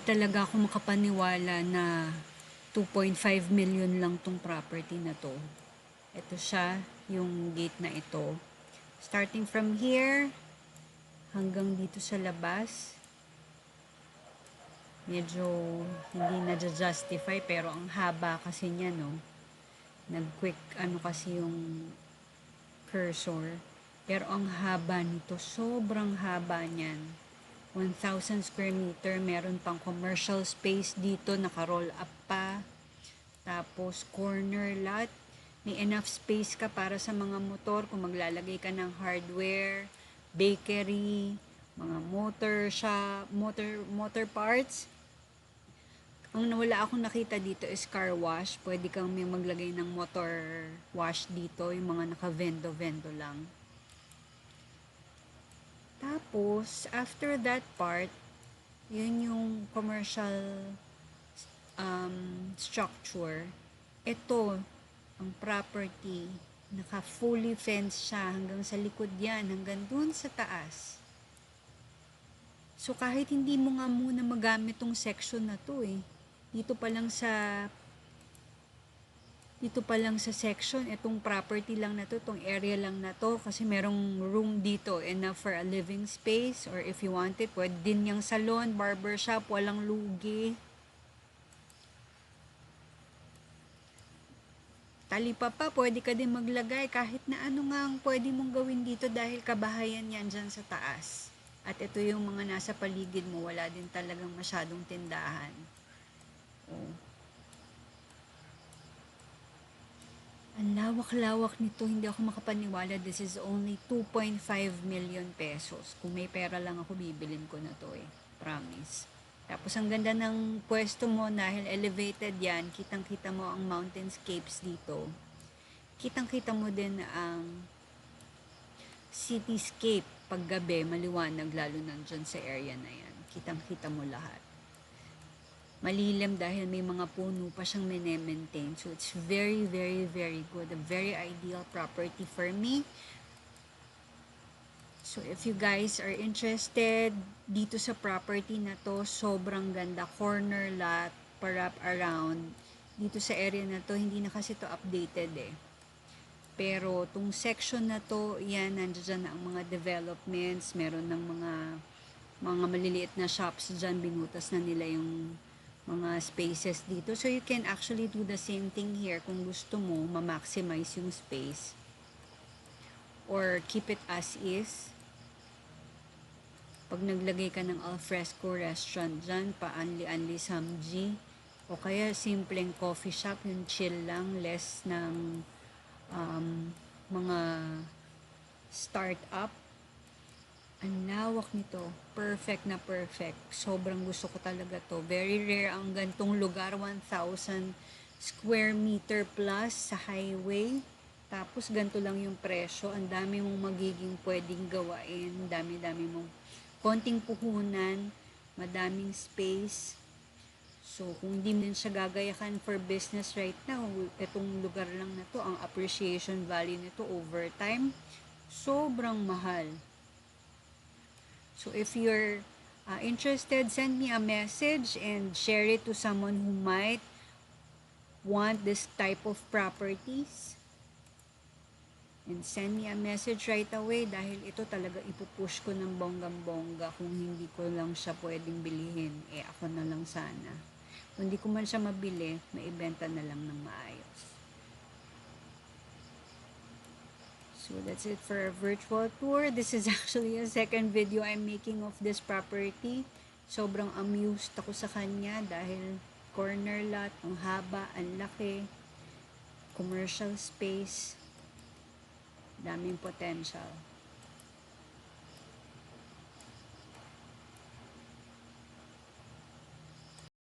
talaga ako makapaniwala na 2.5 million lang tong property na to. Ito siya, yung gate na ito. Starting from here, hanggang dito sa labas. Medyo hindi na-justify pero ang haba kasi niya, no? Nag-quick ano kasi yung cursor. Pero ang haba nito, sobrang haba niyan. 1,000 square meter, meron pang commercial space dito, naka-roll up pa. Tapos corner lot, may enough space ka para sa mga motor kung maglalagay ka ng hardware, bakery, mga motor shop, motor parts. Ang wala akong nakita dito is car wash. Pwede kang may maglagay ng motor wash dito, yung mga naka-vendo-vendo lang. Tapos, after that part, yun yung commercial structure. Ito, ang property, naka fully fenced siya hanggang sa likod yan, hanggang dun sa taas. So kahit hindi mo nga muna magamit tong section na to dito pa lang sa section, itong property lang na to, itong area lang na to, kasi merong room dito, enough for a living space, or if you want it, pwede din yung salon, barbershop, walang lugi. Talipa pa, pwede ka din maglagay kahit na ano nga ang pwede mong gawin dito dahil kabahayan yan dyan sa taas. At ito yung mga nasa paligid mo, wala din talagang masyadong tindahan. Oh. Ang lawak-lawak nito, hindi ako makapaniwala. This is only 2.5 million pesos. Kung may pera lang ako, bibilin ko na to Promise. Tapos ang ganda ng pwesto mo dahil elevated yan, kitang-kita mo ang mountainscapes dito. Kitang-kita mo din ang cityscape paggabi, maliwanag lalo nandyan sa area na yan. Kitang-kita mo lahat. Malilim dahil may mga puno pa siyang maintain. So it's very, very, very good. A very ideal property for me. So if you guys are interested dito sa property na to, sobrang ganda. Corner lot, wrap around. Dito sa area na to, hindi na kasi to updated Pero tong section na to, yan, nandiyan na ang mga developments. Meron ng mga maliliit na shops dyan. Binutas na nila yung mga spaces dito. So you can actually do the same thing here kung gusto mo ma-maximize yung space. Or keep it as is. Pag naglagay ka ng alfresco restaurant dyan, pa-anli-anli samji. O kaya simpleng coffee shop, yung chill lang, less ng mga start-up. Ang lawak nito. Perfect na perfect. Sobrang gusto ko talaga to. Very rare ang gantong lugar. 1,000 square meter plus sa highway. Tapos ganito lang yung presyo. Ang dami mong magiging pwedeng gawain. Dami-dami mong konting puhunan. Madaming space. So, kung hindi mo din siya gagayakan for business right now, itong lugar lang na to, ang appreciation value nito over time, sobrang mahal. So, if you're interested, send me a message and share it to someone who might want this type of properties. And send me a message right away dahil ito talaga ipupush ko ng bonggang-bongga. Kung hindi ko lang siya pwedeng bilihin, ako na lang sana. Kung hindi ko man siya mabili, maibenta na lang ng maayos. So that's it for a virtual tour. This is actually a second video I'm making of this property. Sobrang amused ako sa kanya dahil corner lot, ang haba, ang laki, commercial space, daming potential.